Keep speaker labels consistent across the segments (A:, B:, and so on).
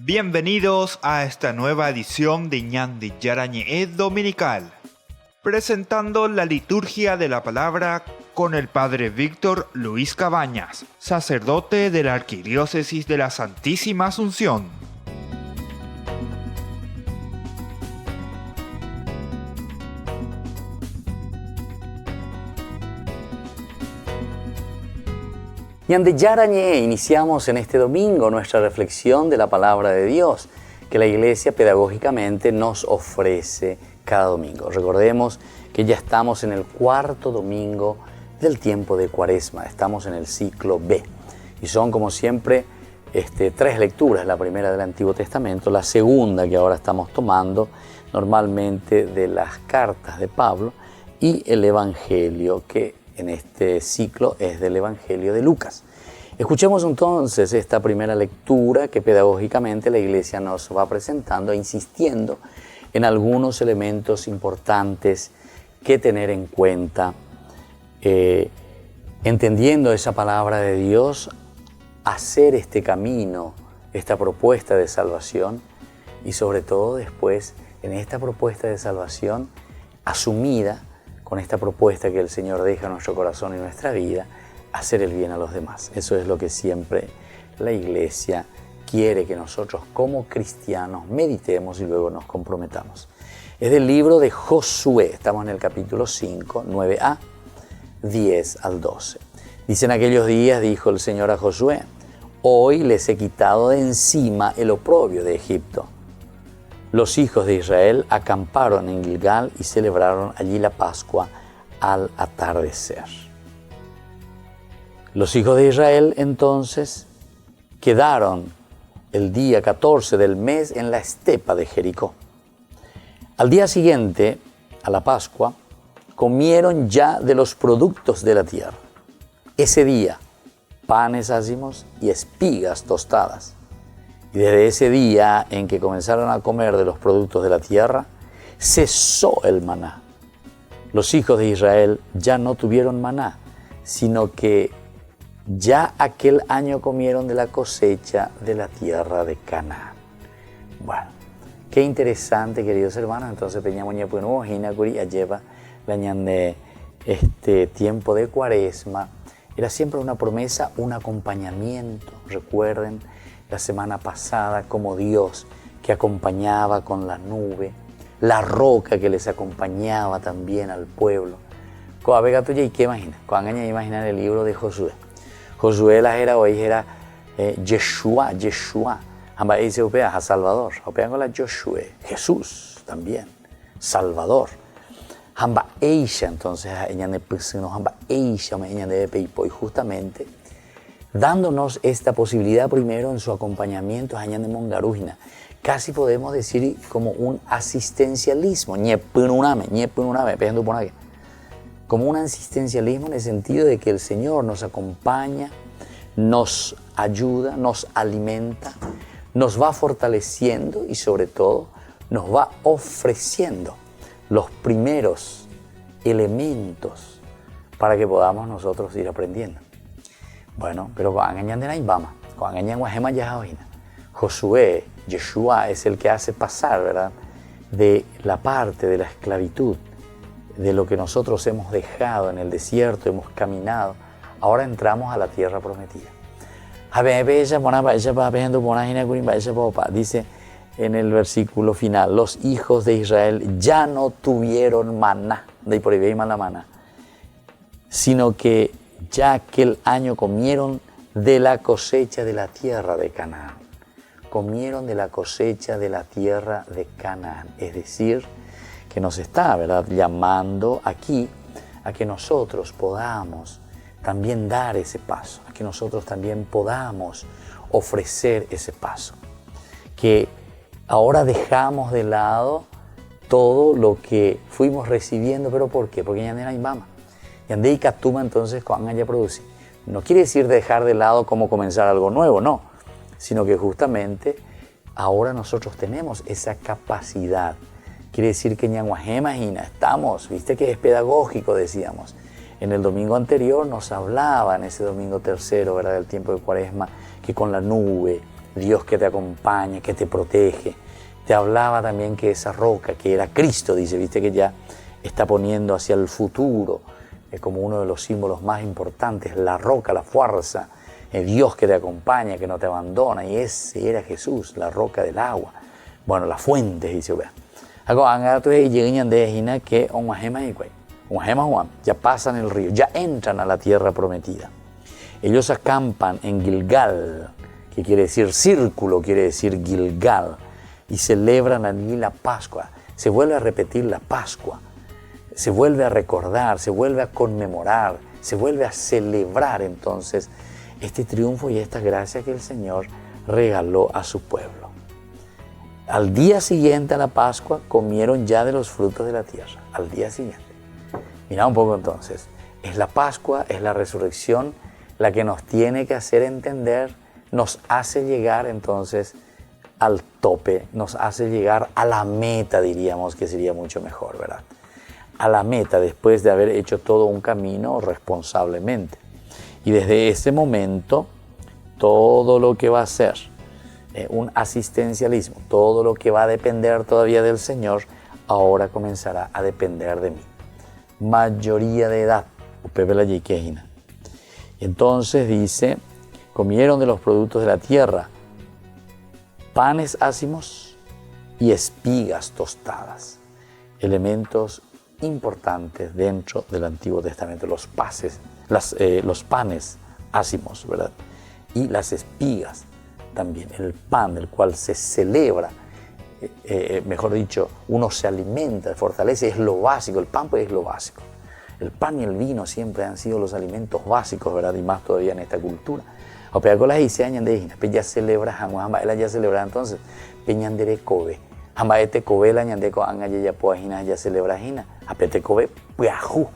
A: Bienvenidos a esta nueva edición de Ñandi Yarañe Dominical, presentando la liturgia de la palabra con el Padre Víctor Luis Cabañas, sacerdote de la Arquidiócesis de la Santísima Asunción.
B: Ñandi Yarañe, iniciamos en este domingo nuestra reflexión de la palabra de Dios que la Iglesia pedagógicamente nos ofrece cada domingo. Recordemos que ya estamos en el cuarto domingo del tiempo de Cuaresma, estamos en el ciclo B y son como siempre tres lecturas, la primera del Antiguo Testamento, la segunda que ahora estamos tomando normalmente de las cartas de Pablo y el Evangelio que en este ciclo es del Evangelio de Lucas. Escuchemos entonces esta primera lectura que pedagógicamente la Iglesia nos va presentando, insistiendo en algunos elementos importantes que tener en cuenta, entendiendo esa palabra de Dios, hacer este camino, esta propuesta de salvación y sobre todo después en esta propuesta de salvación asumida con esta propuesta que el Señor deja en nuestro corazón y nuestra vida, hacer el bien a los demás. Eso es lo que siempre la Iglesia quiere que nosotros como cristianos meditemos y luego nos comprometamos. Es del libro de Josué, estamos en el capítulo 5, 9a, 10 al 12. Dice: en aquellos días dijo el Señor a Josué: hoy les he quitado de encima el oprobio de Egipto. Los hijos de Israel acamparon en Gilgal y celebraron allí la Pascua al atardecer. Los hijos de Israel entonces quedaron el día 14 del mes en la estepa de Jericó. Al día siguiente, a la Pascua, comieron ya de los productos de la tierra. Ese día, panes ácimos y espigas tostadas. Y desde ese día en que comenzaron a comer de los productos de la tierra, cesó el maná. Los hijos de Israel ya no tuvieron maná, sino que ya aquel año comieron de la cosecha de la tierra de Canaán. Bueno, qué interesante, queridos hermanos. Entonces, peñamoña pues no hinacuri lleva la de este tiempo de Cuaresma. Era siempre una promesa, un acompañamiento. Recuerden la semana pasada como Dios que acompañaba con la nube, la roca que les acompañaba también al pueblo. Coabega tuya y qué imagina, cuando imaginar el libro de Josué. Josué la era hoy era Yeshua, amba dice upea a Salvador, upea con la Josué, Jesús también, Salvador. Amba eisha entonces ella ne pusino amba eisha me ella de peipo y justamente dándonos esta posibilidad primero en su acompañamiento a de Mongarujina. Casi podemos decir como un asistencialismo, como un asistencialismo en el sentido de que el Señor nos acompaña, nos ayuda, nos alimenta, nos va fortaleciendo y sobre todo nos va ofreciendo los primeros elementos para que podamos nosotros ir aprendiendo. Bueno, pero Josué, Yeshua es el que hace pasar, ¿verdad?, de la parte de la esclavitud, de lo que nosotros hemos dejado en el desierto, hemos caminado, ahora entramos a la tierra prometida. Dice en el versículo final, los hijos de Israel ya no tuvieron maná, de por ahí la maná, sino que ya aquel año comieron de la cosecha de la tierra de Canaán. Comieron de la cosecha de la tierra de Canaán. Es decir, que nos está, ¿verdad?, llamando aquí a que nosotros podamos también dar ese paso, a que nosotros también podamos ofrecer ese paso. Que ahora dejamos de lado todo lo que fuimos recibiendo, ¿pero por qué? Porque ya no era imama. Yandei Katuma entonces cuando haya producido. No quiere decir dejar de lado cómo comenzar algo nuevo, no, sino que justamente ahora nosotros tenemos esa capacidad. Quiere decir que imagina, estamos, viste que es pedagógico, decíamos. En el domingo anterior nos hablaba, en ese domingo tercero, ¿verdad?, del tiempo de Cuaresma, que con la nube, Dios que te acompaña, que te protege. Te hablaba también que esa roca, que era Cristo, dice, viste que ya está poniendo hacia el futuro como uno de los símbolos más importantes, la roca, la fuerza, Dios que te acompaña, que no te abandona, y ese era Jesús, la roca del agua. Bueno, la fuente, dice, vea. Que ya pasan el río, ya entran a la tierra prometida. Ellos acampan en Gilgal, que quiere decir círculo, quiere decir Gilgal, y celebran allí la Pascua. Se vuelve a repetir la Pascua, se vuelve a recordar, se vuelve a conmemorar, se vuelve a celebrar entonces este triunfo y esta gracia que el Señor regaló a su pueblo. Al día siguiente a la Pascua comieron ya de los frutos de la tierra, al día siguiente. Mira un poco entonces, es la Pascua, es la resurrección la que nos tiene que hacer entender, nos hace llegar entonces al tope, nos hace llegar a la meta, diríamos que sería mucho mejor, ¿verdad? A la meta después de haber hecho todo un camino responsablemente. Y desde ese momento, todo lo que va a ser un asistencialismo, todo lo que va a depender todavía del Señor, ahora comenzará a depender de mí. Mayoría de edad, entonces dice, comieron de los productos de la tierra, panes ácimos y espigas tostadas, elementos importantes dentro del Antiguo Testamento, los panes ácimos, ¿verdad? Y las espigas también, el pan del cual se celebra, mejor dicho, uno se alimenta, fortalece, es lo básico, el pan pues es lo básico. El pan y el vino siempre han sido los alimentos básicos, ¿verdad? Y más todavía en esta cultura. O peor con las años de Hina, ya celebra, ya celebra entonces, peñandere kobe. Hamba este kobe la ñandeko anga ya poajina ya celebra hina. Apete kobe puajú,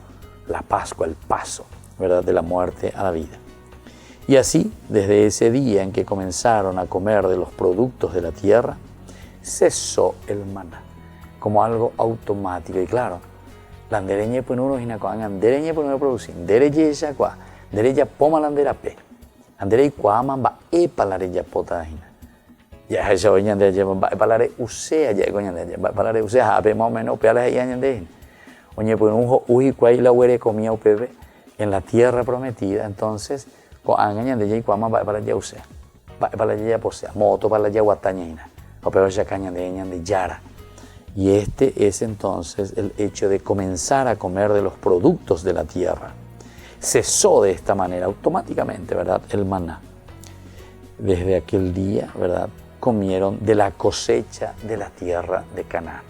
B: la Pascua, el paso, ¿verdad? De la muerte a la vida. Y así, desde ese día en que comenzaron a comer de los productos de la tierra, cesó el maná, como algo automático. Y claro, la andereñe pues uno hina con andereñe pues no producir, derecha ya qua, derecha poma la anderape. Andere kuaman ba epalare ya pota hina. Ya esa oña de ya ba epalare usea ya coña de ba epalare usea ape más o menos peala ya de. Oñe pues un uji kuai la huere comía upebe en la tierra prometida, entonces con angaña de ya kuaman ba epalare ya usea. Ba epalare ya posea, moto para ya guataña hina. O peor ya caña de yara. Y este es entonces el hecho de comenzar a comer de los productos de la tierra. Cesó de esta manera automáticamente, ¿verdad? El maná. Desde aquel día, ¿verdad? Comieron de la cosecha de la tierra de Canaán.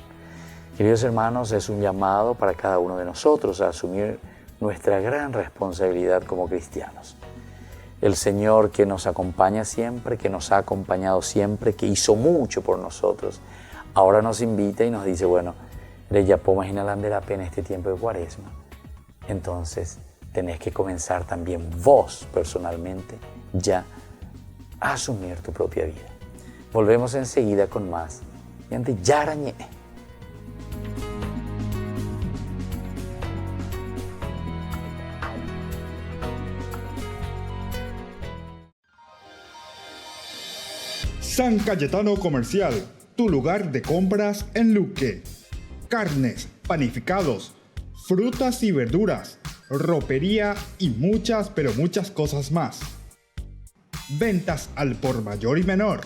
B: Queridos hermanos, es un llamado para cada uno de nosotros a asumir nuestra gran responsabilidad como cristianos. El Señor que nos acompaña siempre, que nos ha acompañado siempre, que hizo mucho por nosotros, ahora nos invita y nos dice, bueno, ya podemos inhalar la pena este tiempo de Cuaresma. Entonces, tenés que comenzar también vos, personalmente, ya a asumir tu propia vida. Volvemos enseguida con más. Y ante Yarañé.
A: San Cayetano Comercial, tu lugar de compras en Luque. Carnes, panificados, frutas y verduras, ropería y muchas, pero muchas cosas más. Ventas al por mayor y menor.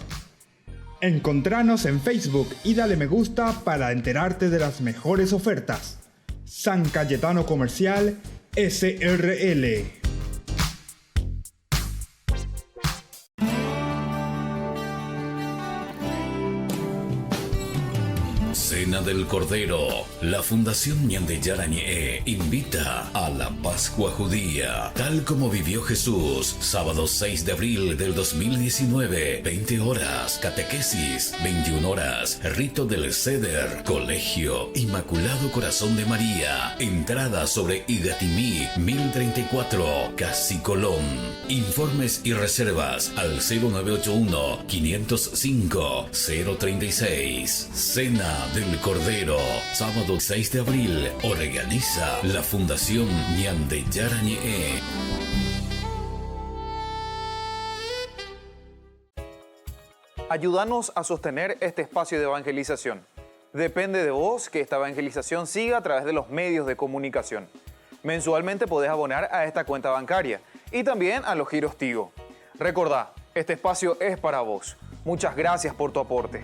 A: Encontranos en Facebook y dale me gusta para enterarte de las mejores ofertas. San Cayetano Comercial, SRL.
C: Cena del Cordero. La Fundación Ñande Yarañé invita a la Pascua Judía, tal como vivió Jesús. Sábado 6 de abril del 2019, 20 horas, catequesis, 21 horas, rito del Seder, colegio, Inmaculado Corazón de María. Entrada sobre Igatimí, 1034, Casi Colón. Informes y reservas al 0981-505-036. Cena del Cordero, sábado 6 de abril, organiza la Fundación Ñande Yarañé.
D: Ayúdanos a sostener este espacio de evangelización. Depende de vos que esta evangelización siga a través de los medios de comunicación. Mensualmente podés abonar a esta cuenta bancaria y también a los giros Tigo. Recordá, este espacio es para vos. Muchas gracias por tu aporte.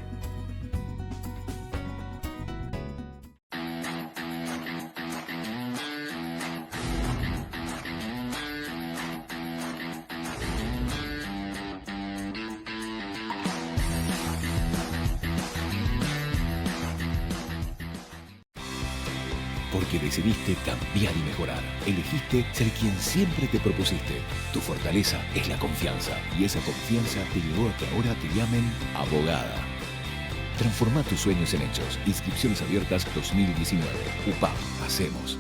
C: Porque decidiste cambiar y mejorar. Elegiste ser quien siempre te propusiste. Tu fortaleza es la confianza. Y esa confianza te llevó a que ahora te llamen abogada. Transforma tus sueños en hechos. Inscripciones abiertas 2019. UPAP. Hacemos.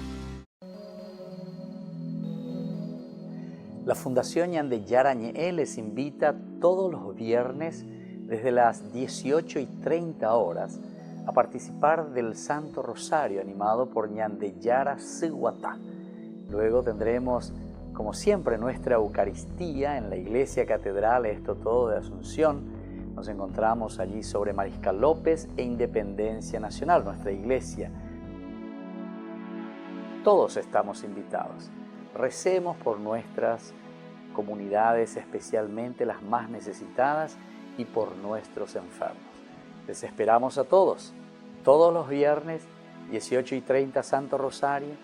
B: La Fundación Ñande Yarañe les invita todos los viernes desde las 18:30 horas a participar del Santo Rosario animado por Ñande Yara Siguatá. Luego tendremos, como siempre, nuestra Eucaristía en la Iglesia Catedral Esto Todo de Asunción. Nos encontramos allí sobre Mariscal López e Independencia Nacional, nuestra iglesia. Todos estamos invitados. Recemos por nuestras comunidades, especialmente las más necesitadas, y por nuestros enfermos. Les esperamos a todos los viernes, 18:30 Santo Rosario,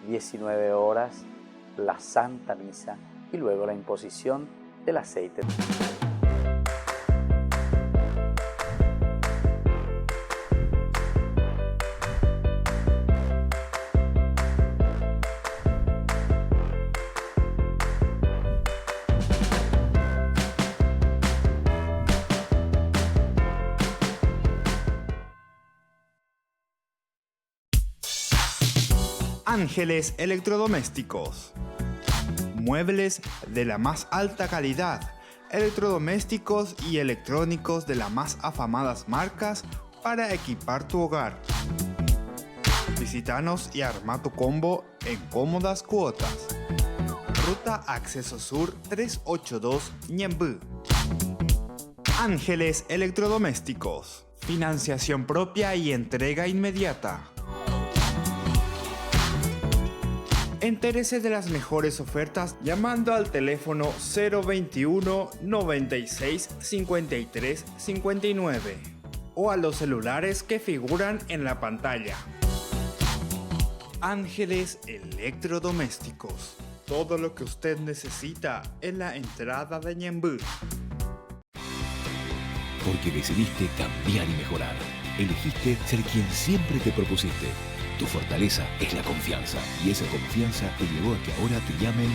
B: 19 horas la Santa Misa y luego la imposición del aceite.
A: Ángeles Electrodomésticos. Muebles de la más alta calidad, electrodomésticos y electrónicos de las más afamadas marcas para equipar tu hogar. Visítanos y arma tu combo en cómodas cuotas. Ruta Acceso Sur 382 Ñemby. Ángeles Electrodomésticos. Financiación propia y entrega inmediata. Entérese de las mejores ofertas llamando al teléfono 021 96 53 59 o a los celulares que figuran en la pantalla. Ángeles Electrodomésticos. Todo lo que usted necesita en la entrada de Ñemby.
C: Porque decidiste cambiar y mejorar. Elegiste ser quien siempre te propusiste. Tu fortaleza es la confianza. Y esa confianza te llevó a que ahora te llamen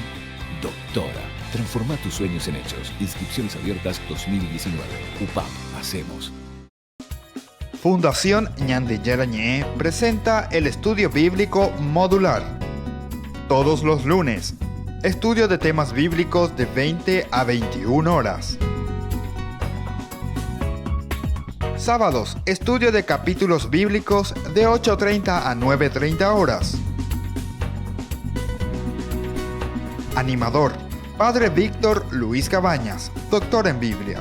C: doctora. Transforma tus sueños en hechos. Inscripciones abiertas 2019. UPAP. Hacemos.
A: Fundación Ñande Yarañe presenta el estudio bíblico modular. Todos los lunes. Estudio de temas bíblicos de 20 a 21 horas. Sábados, estudio de capítulos bíblicos de 8:30 a 9:30 horas. Animador, Padre Víctor Luis Cabañas, doctor en Biblia.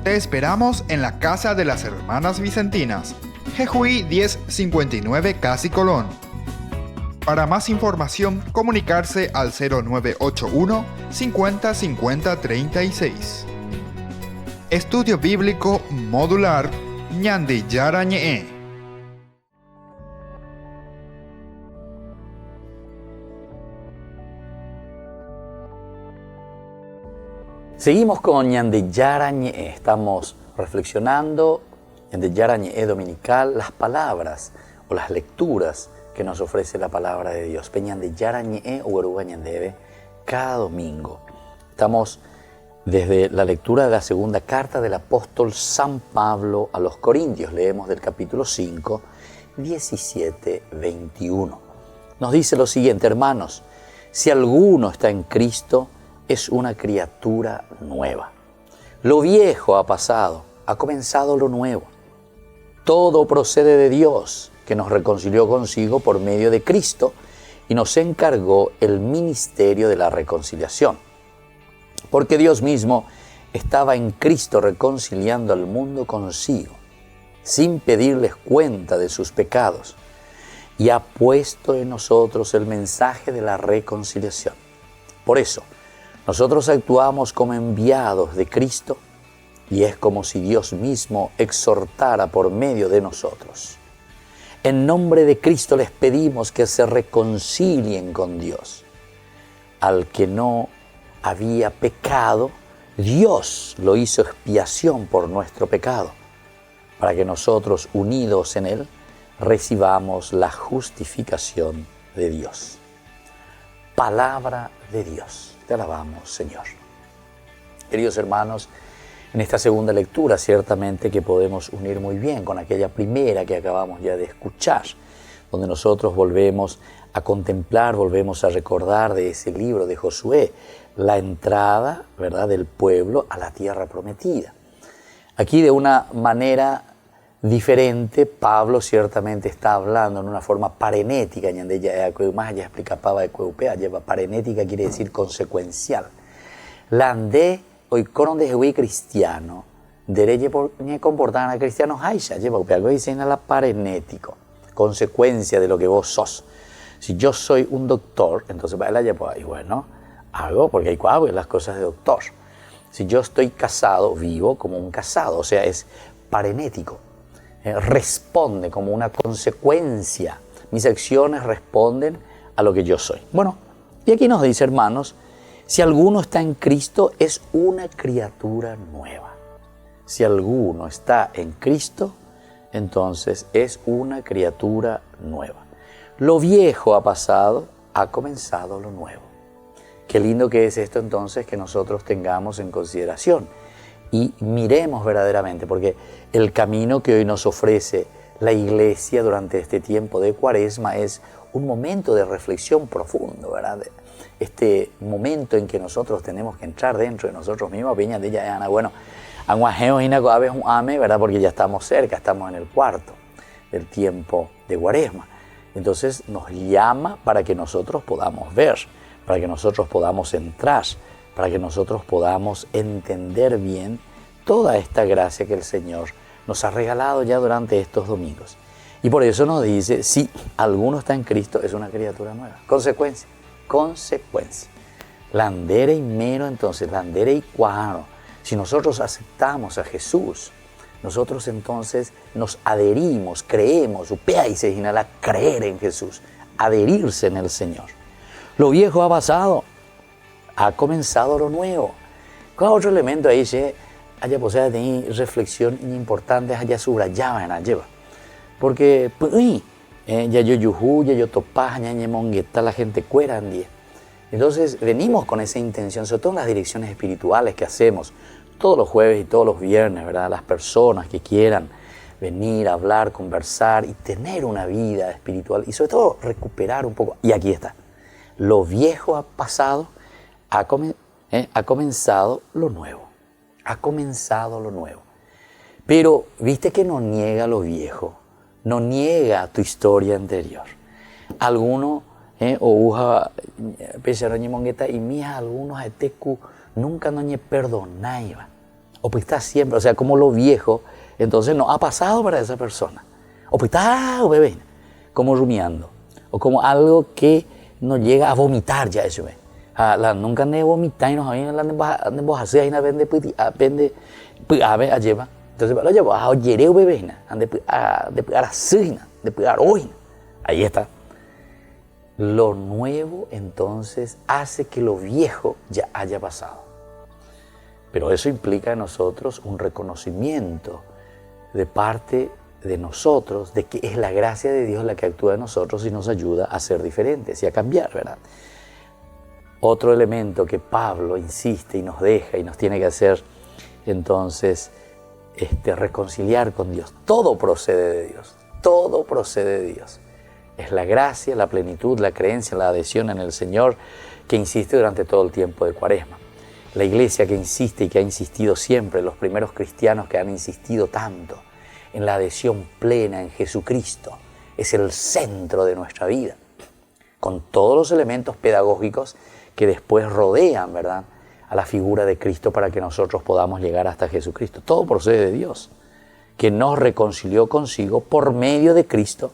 A: Te esperamos en la Casa de las Hermanas Vicentinas, Jejuí 1059 Casi Colón. Para más información, comunicarse al 0981 50 50 36. Estudio Bíblico Modular Ñande Yarañe.
B: Seguimos con Ñande Yarañe. Estamos reflexionando Ñande Yarañe dominical, las palabras o las lecturas que nos ofrece la palabra de Dios. Ñande Yarañe Ueruga Ñandebe cada domingo. Estamos desde la lectura de la segunda carta del apóstol San Pablo a los Corintios. Leemos del capítulo 5, 17-21. Nos dice lo siguiente: hermanos, si alguno está en Cristo, es una criatura nueva. Lo viejo ha pasado, ha comenzado lo nuevo. Todo procede de Dios, que nos reconcilió consigo por medio de Cristo y nos encargó el ministerio de la reconciliación. Porque Dios mismo estaba en Cristo reconciliando al mundo consigo, sin pedirles cuenta de sus pecados, y ha puesto en nosotros el mensaje de la reconciliación. Por eso, nosotros actuamos como enviados de Cristo, y es como si Dios mismo exhortara por medio de nosotros. En nombre de Cristo les pedimos que se reconcilien con Dios. Al que no había pecado, Dios lo hizo expiación por nuestro pecado, para que nosotros, unidos en Él, recibamos la justificación de Dios. Palabra de Dios. Te alabamos, Señor. Queridos hermanos, en esta segunda lectura ciertamente que podemos unir muy bien con aquella primera que acabamos ya de escuchar, donde nosotros volvemos a contemplar, volvemos a recordar de ese libro de Josué, la entrada, ¿verdad?, del pueblo a la tierra prometida. Aquí de una manera diferente, Pablo ciertamente está hablando en una forma parenética, más allá explicaba de cueupea, lleva parenética quiere decir consecuencial. Lande hoy con de cristiano, derecho por ni comportar a cristianos haisha, lleva algo dice en la parenético, consecuencia de lo que vos sos. Si yo soy un doctor, entonces va la lleva y bueno, hago porque hay que las cosas de doctor. Si yo estoy casado, vivo como un casado, o sea, es parenético. Responde como una consecuencia. Mis acciones responden a lo que yo soy. Bueno, y aquí nos dice, hermanos, si alguno está en Cristo, es una criatura nueva. Si alguno está en Cristo, entonces es una criatura nueva. Lo viejo ha pasado, ha comenzado lo nuevo. Qué lindo que es esto entonces que nosotros tengamos en consideración y miremos verdaderamente, porque el camino que hoy nos ofrece la Iglesia durante este tiempo de Cuaresma es un momento de reflexión profundo, ¿verdad? Este momento en que nosotros tenemos que entrar dentro de nosotros mismos, piña de ella, bueno, aguajeo y naco aves un ame, ¿verdad? Porque ya estamos cerca, estamos en el cuarto del tiempo de Cuaresma. Entonces nos llama para que nosotros podamos ver, para que nosotros podamos entrar, para que nosotros podamos entender bien toda esta gracia que el Señor nos ha regalado ya durante estos domingos. Y por eso nos dice, si alguno está en Cristo, es una criatura nueva. Consecuencia. Landere y mero, entonces, landere y cuaro. Si nosotros aceptamos a Jesús, nosotros entonces nos adherimos, creemos, upea y se a creer en Jesús, adherirse en el Señor. Lo viejo ha pasado, ha comenzado lo nuevo. ¿Cuál otro elemento ahí se haya posibilidad de tener reflexión importante, haya subrayado en la lleva? Porque, ya yo yujú, ya yo topaz, ya mongueta, la gente cuera en día. Entonces venimos con esa intención, sobre todo en las direcciones espirituales que hacemos todos los jueves y todos los viernes, ¿verdad? Las personas que quieran venir, hablar, conversar y tener una vida espiritual y sobre todo recuperar un poco. Y aquí está. Lo viejo ha pasado, ha comenzado lo nuevo. Ha comenzado lo nuevo. Pero, ¿viste que no niega lo viejo? No niega tu historia anterior. Alguno, o uja, pensaron y mongueta, y mía, algunos a tecu nunca no ni perdonaba. O pues está siempre, o sea, como lo viejo, entonces no ha pasado para esa persona. O pues está, bebé, como rumiando. O como algo que no llega a vomitar ya eso, nunca ne vomitar y nos habían la vos hacer y na vende pende a ver a lleva. Entonces lo llevo a oyereu bebé, de a sina, de a hoy. Ahí está. Lo nuevo entonces hace que lo viejo ya haya pasado. Pero eso implica en nosotros un reconocimiento de parte de nosotros, de que es la gracia de Dios la que actúa en nosotros y nos ayuda a ser diferentes y a cambiar, ¿verdad? Otro elemento que Pablo insiste y nos deja y nos tiene que hacer entonces reconciliar con Dios. Todo procede de Dios, todo procede de Dios. Es la gracia, la plenitud, la creencia, la adhesión en el Señor que insiste durante todo el tiempo de Cuaresma. La Iglesia que insiste y que ha insistido siempre, los primeros cristianos que han insistido tanto en la adhesión plena en Jesucristo, es el centro de nuestra vida, con todos los elementos pedagógicos que después rodean, ¿verdad?, a la figura de Cristo para que nosotros podamos llegar hasta Jesucristo. Todo procede de Dios, que nos reconcilió consigo por medio de Cristo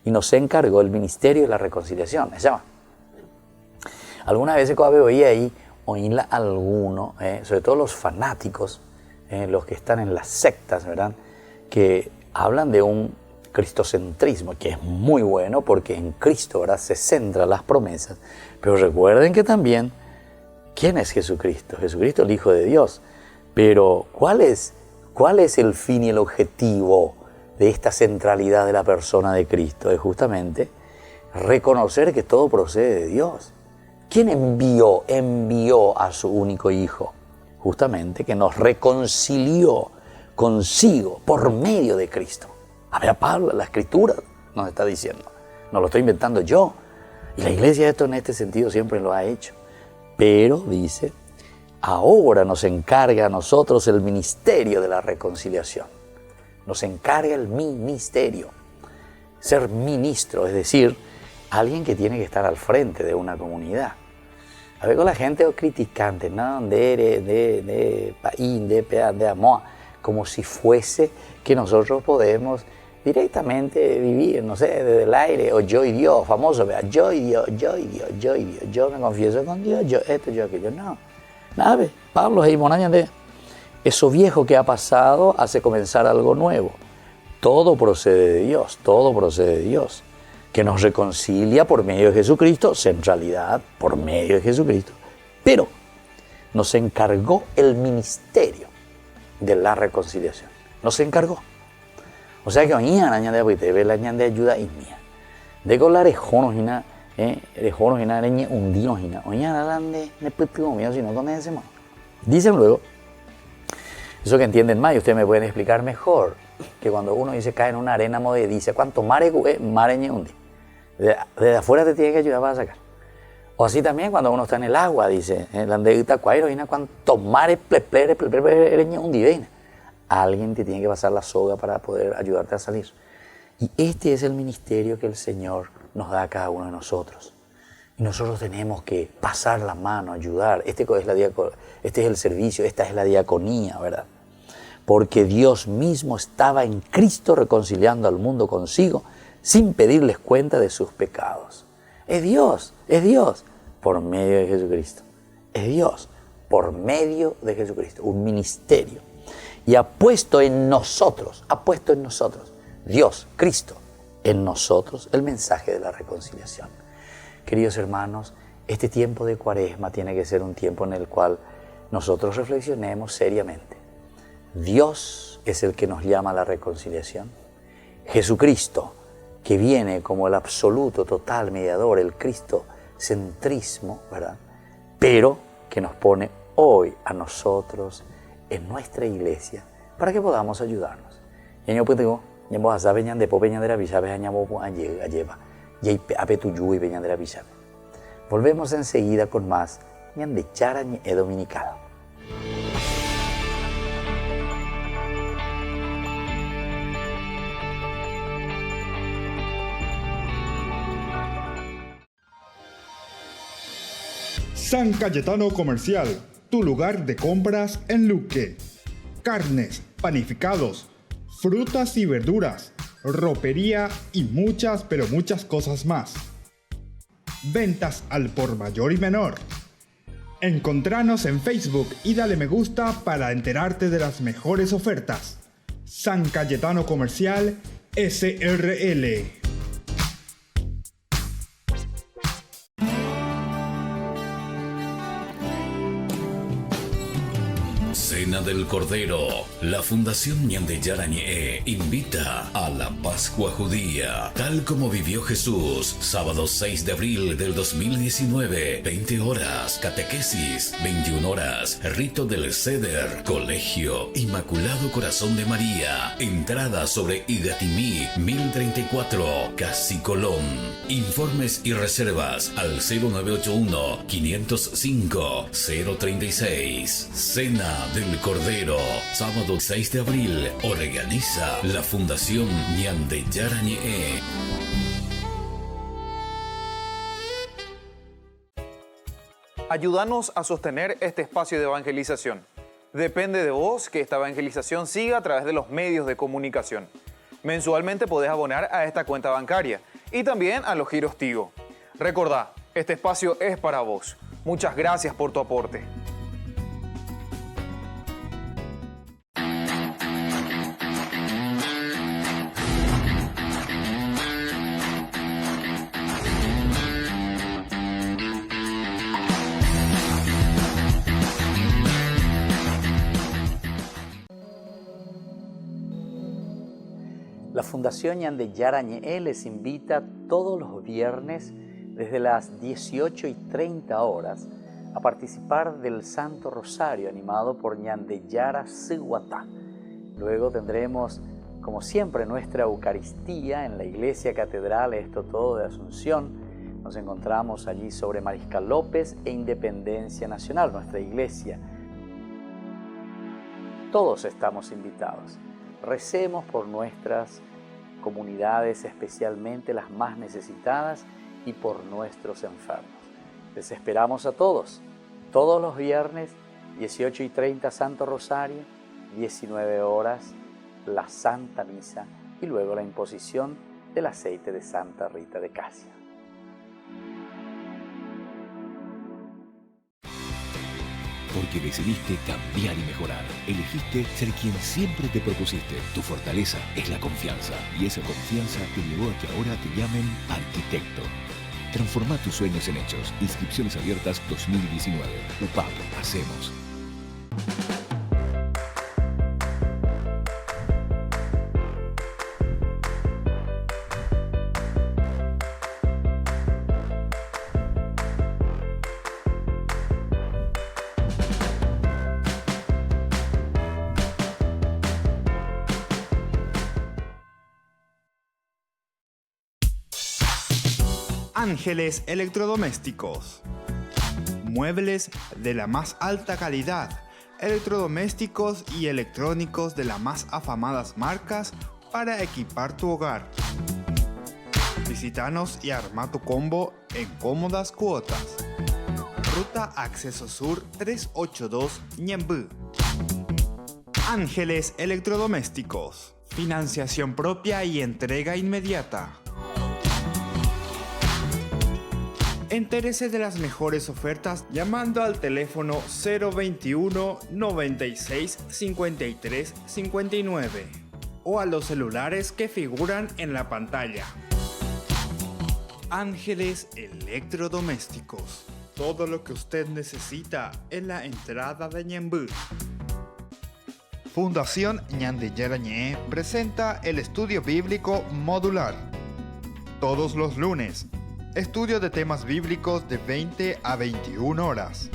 B: y nos encargó el ministerio de la reconciliación. Se llama. Algunas veces cuando oía ahí, oírla a alguno, sobre todo los fanáticos, los que están en las sectas, ¿verdad?, que hablan de un cristocentrismo, que es muy bueno porque en Cristo, ¿verdad?, se centran las promesas. Pero recuerden que también, ¿quién es Jesucristo? Jesucristo, el Hijo de Dios. Pero ¿cuál es el fin y el objetivo de esta centralidad de la persona de Cristo? Es justamente reconocer que todo procede de Dios. ¿Quién envió? Envió a su único Hijo, justamente, que nos reconcilió consigo por medio de Cristo. A ver, Pablo, la Escritura nos está diciendo, no lo estoy inventando yo. Y la Iglesia esto en este sentido siempre lo ha hecho. Pero, dice, ahora nos encarga a nosotros el ministerio de la reconciliación. Nos encarga el ministerio. Ser ministro, es decir, alguien que tiene que estar al frente de una comunidad. A ver, con la gente criticante, ¿no? De país, de amor, como si fuese que nosotros podemos directamente vivir, no sé, desde el aire, o yo y Dios, famoso, vea, yo y Dios, yo me confieso con Dios, yo esto, yo aquello. No, nada, Pablo, eso viejo que ha pasado hace comenzar algo nuevo. Todo procede de Dios, todo procede de Dios, que nos reconcilia por medio de Jesucristo, centralidad por medio de Jesucristo, pero nos encargó el ministerio de la reconciliación, nos encargó. O sea que oñan añade porque ve la añade ayuda y mía. De colar ejonos y na, ejonos y na reñe hundinos y na. Oñan alande ne pepino mío si no con ese mo. Dicen luego, eso que entienden más y ustedes me pueden explicar mejor, que cuando uno dice cae en una arena movediza, ¿cuánto mare ñe hundi? Desde afuera te tiene que ayudar para sacar. O así también cuando uno está en el agua, dice, en la andedita cuairo, ¿cuánto mare ñe hundi? Alguien te tiene que pasar la soga para poder ayudarte a salir. Y este es el ministerio que el Señor nos da a cada uno de nosotros. Y nosotros tenemos que pasar la mano, ayudar. Este es el servicio, esta es la diaconía, ¿verdad? Porque Dios mismo estaba en Cristo reconciliando al mundo consigo sin pedirles cuenta de sus pecados. Es Dios, por medio de Jesucristo. Es Dios, por medio de Jesucristo. Un ministerio. Y ha puesto en nosotros, Dios, Cristo, en nosotros el mensaje de la reconciliación. Queridos hermanos, este tiempo de Cuaresma tiene que ser un tiempo en el cual nosotros reflexionemos seriamente. Dios es el que nos llama a la reconciliación. Jesucristo, que viene como el absoluto, total mediador, el cristocentrismo, ¿verdad? Pero que nos pone hoy a nosotros en nuestra iglesia para que podamos ayudarnos. Volvemos enseguida con más Ñande Yarañe Dominical.
A: San Cayetano Comercial, tu lugar de compras en Luque. Carnes, panificados, frutas y verduras, ropería y muchas, pero muchas cosas más. Ventas al por mayor y menor. Encontranos en Facebook y dale me gusta para enterarte de las mejores ofertas. San Cayetano Comercial, SRL.
C: Cena del Cordero. La Fundación Ñande Yarañe invita a la Pascua Judía, tal como vivió Jesús. Sábado 6 de abril del 2019, 20 horas, catequesis, 21 horas, rito del Seder, Colegio Inmaculado Corazón de María. Entrada sobre Igatimí, 1034, Casi Colón. Informes y reservas al 0981-505-036. Cena del Cordero, sábado 6 de abril, organiza la Fundación Ñande Yarañe.
D: Ayúdanos a sostener este espacio de evangelización. Depende de vos que esta evangelización siga a través de los medios de comunicación. Mensualmente podés abonar a esta cuenta bancaria y también a los giros Tigo. Recordá, este espacio es para vos. Muchas gracias por tu aporte.
B: La Fundación Ñande Yarañe les invita todos los viernes desde las 18:30 horas a participar del Santo Rosario animado por Ñande Yara Siguatá. Luego tendremos, como siempre, nuestra Eucaristía en la Iglesia Catedral Esto Todo de Asunción. Nos encontramos allí sobre Mariscal López e Independencia Nacional, nuestra iglesia. Todos estamos invitados. Recemos por nuestras comunidades, especialmente las más necesitadas, y por nuestros enfermos. Les esperamos a todos los viernes, 18:30 Santo Rosario, 19 horas la Santa Misa y luego la imposición del aceite de Santa Rita de Casia.
E: Porque decidiste cambiar y mejorar. Elegiste ser quien siempre te propusiste. Tu fortaleza es la confianza. Y esa confianza te llevó a que ahora te llamen arquitecto. Transforma tus sueños en hechos. Inscripciones abiertas 2019. UPAP. Hacemos.
A: Ángeles Electrodomésticos. Muebles de la más alta calidad, electrodomésticos y electrónicos de las más afamadas marcas para equipar tu hogar. Visítanos y arma tu combo en cómodas cuotas. Ruta Acceso Sur 382 Ñemby. Ángeles Electrodomésticos. Financiación propia y entrega inmediata. Entérese de las mejores ofertas llamando al teléfono 021 96 53 59 o a los celulares que figuran en la pantalla. Ángeles Electrodomésticos. Todo lo que usted necesita en la entrada de Ñemby. Fundación Ñande Yarañe presenta el estudio bíblico modular. Todos los lunes. Estudio de temas bíblicos de 20 a 21 horas.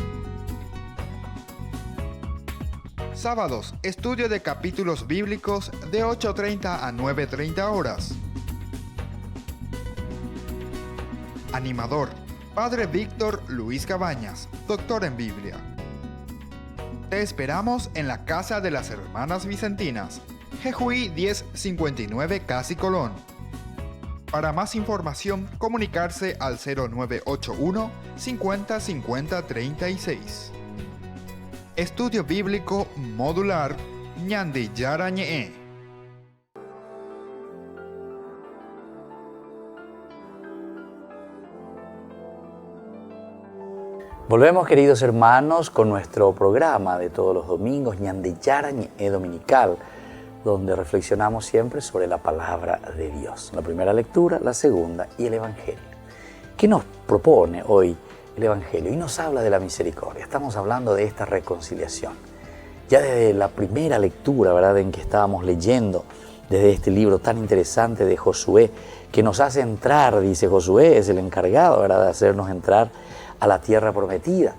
A: Sábados, estudio de capítulos bíblicos de 8:30 a 9:30 horas. Animador, Padre Víctor Luis Cabañas, doctor en Biblia. Te esperamos en la Casa de las Hermanas Vicentinas, Jejuí 1059 Casi Colón. Para más información, comunicarse al 0981 50 50 36. Estudio Bíblico Modular Ñande Yarañe.
B: Volvemos, queridos hermanos, con nuestro programa de todos los domingos, Ñande Yarañe Dominical, donde reflexionamos siempre sobre la palabra de Dios. La primera lectura, la segunda y el Evangelio. ¿Qué nos propone hoy el Evangelio? Y nos habla de la misericordia. Estamos hablando de esta reconciliación. Ya desde la primera lectura, ¿verdad?, en que estábamos leyendo desde este libro tan interesante de Josué, que nos hace entrar, dice Josué, es el encargado, ¿verdad?, de hacernos entrar a la tierra prometida.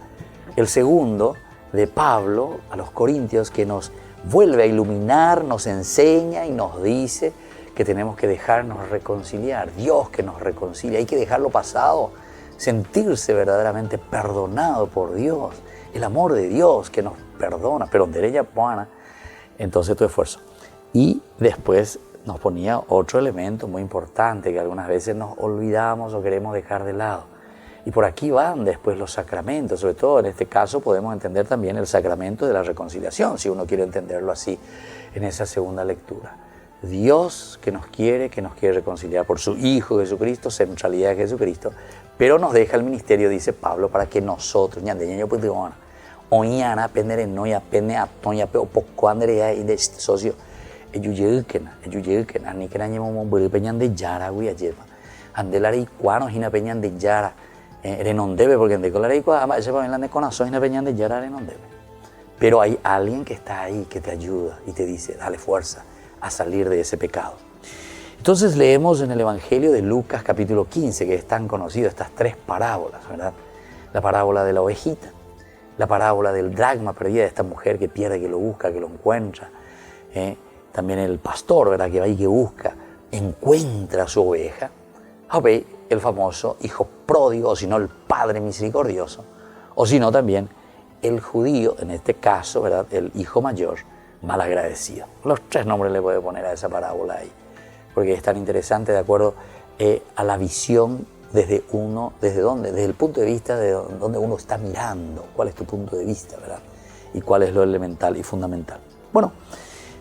B: El segundo, de Pablo a los Corintios, que nos vuelve a iluminar, nos enseña y nos dice que tenemos que dejarnos reconciliar. Dios que nos reconcilia, hay que dejar lo pasado, sentirse verdaderamente perdonado por Dios, el amor de Dios que nos perdona, pero derecha buena, entonces tu esfuerzo. Y después nos ponía otro elemento muy importante que algunas veces nos olvidamos o queremos dejar de lado. Y por aquí van después los sacramentos, sobre todo en este caso podemos entender también el sacramento de la reconciliación, si uno quiere entenderlo así en esa segunda lectura. Dios que nos quiere reconciliar por su Hijo Jesucristo, centralidad de Jesucristo, pero nos deja el ministerio, dice Pablo, para que nosotros, oñana pendere no ya pene atoña pe poco andrea y de socio eyuyekena ni que nañemo momburi peñan de yara güey alleva andelare y cuano hina peñan de yara renondebe porque de colare y cuano se va en la de conazo hina peñan de yara renondebe. Pero hay alguien que está ahí que te ayuda y te dice dale fuerza a salir de ese pecado. Entonces leemos en el Evangelio de Lucas capítulo 15, que es tan conocido, estas tres parábolas, ¿verdad? La parábola de la ovejita, la parábola del dracma perdida de esta mujer que pierde, que lo busca, que lo encuentra. También el pastor, ¿verdad? Que va y que busca, encuentra a su oveja. El famoso hijo pródigo, o si no el padre misericordioso, o si no también el judío, en este caso, ¿verdad? El hijo mayor, malagradecido. Los tres nombres le puede poner a esa parábola ahí, porque es tan interesante de acuerdo a la visión desde dónde, desde el punto de vista de donde uno está mirando, cuál es tu punto de vista, ¿verdad? Y cuál es lo elemental y fundamental. Bueno,